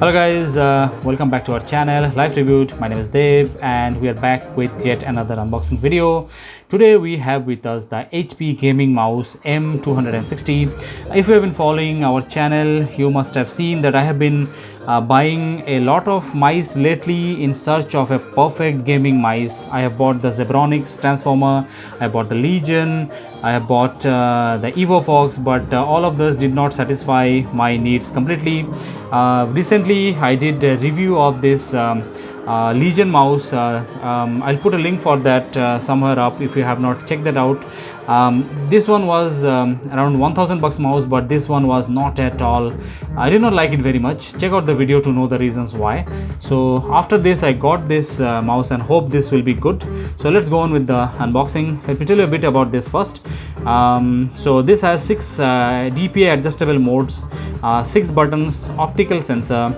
Hello guys, welcome back to our channel Life Reviewed. My name is Dev and we are back with yet another unboxing video. Today we have with us the HP gaming mouse M260. If you have been following our channel, you must have seen that I have been buying a lot of mice lately in search of a perfect gaming mice. I have bought the Zebronics Transformer, I bought the Legion, I have bought the EvoFox, but all of those did not satisfy my needs completely. Recently I did a review of this Legion mouse. I'll put a link for that somewhere up if you have not checked that out. This one was around 1000 bucks mouse, but this one was not at all. I did not like it very much. Check out the video to know the reasons why. So after this I got this mouse and hope this will be good. So let's go on with the unboxing. Let me tell you a bit about this first. So this has 6 DPI adjustable modes, 6 buttons, optical sensor,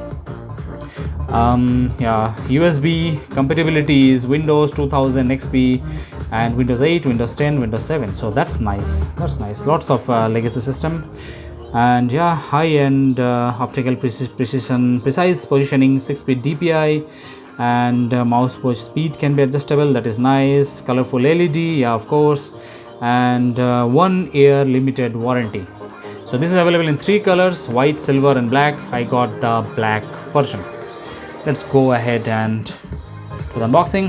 USB compatibility is Windows 2000 XP and Windows 8, Windows 10, Windows 7. So that's nice. Lots of legacy system, and high-end optical precise positioning, 6-bit DPI, and mouse push speed can be adjustable. That is nice. Colorful LED, of course, and 1 year limited warranty. So this is available in 3 colors: white, silver, and black. I got the black version. Let's go ahead and do the unboxing.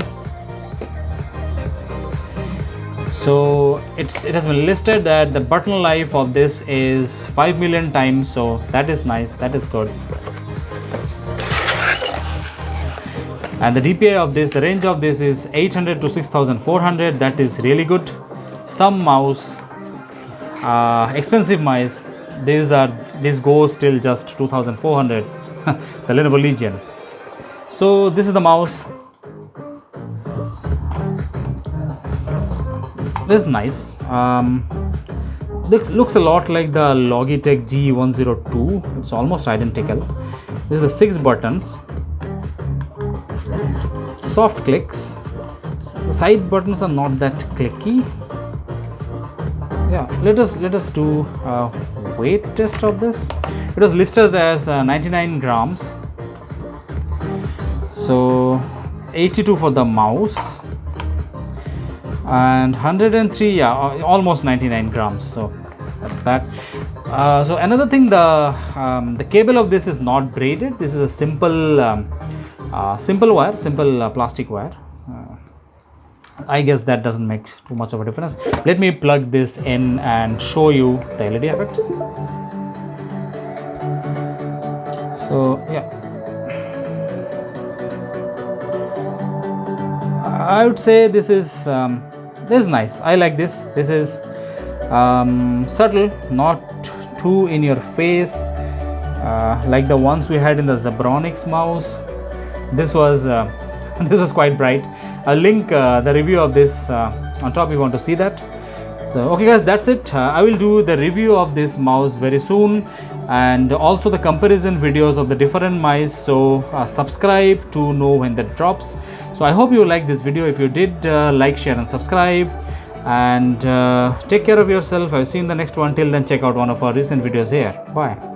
So it has been listed that the button life of this is 5 million times, so that is nice, that is good. And the DPI of this, the range of this is 800 to 6400. That is really good. Some mouse, expensive mice, these go still just 2400. The Lenovo Legion. So this is the mouse. This is nice. Looks a lot like the Logitech G102. It's almost identical. This is the 6 buttons, soft clicks. The side buttons are not that clicky. Let us do a weight test of this. It was listed as 99 grams. So 82 for the mouse and 103, almost 99 grams. So that's that. So another thing, the cable of this is not braided. This is a simple wire, simple plastic wire. I guess that doesn't make too much of a difference. Let me plug this in and show you the LED effects. So I would say this is nice. I like this. This is subtle, not too in your face like the ones we had in the Zebronics mouse. This was quite bright. I'll link the review of this on top if you want to see that. So okay guys, that's it. I will do the review of this mouse very soon, and also the comparison videos of the different mice. So subscribe to know when that drops. So I hope you like this video. If you did, like, share and subscribe, and take care of yourself. I'll see you in the next one. Till then, check out one of our recent videos here. Bye.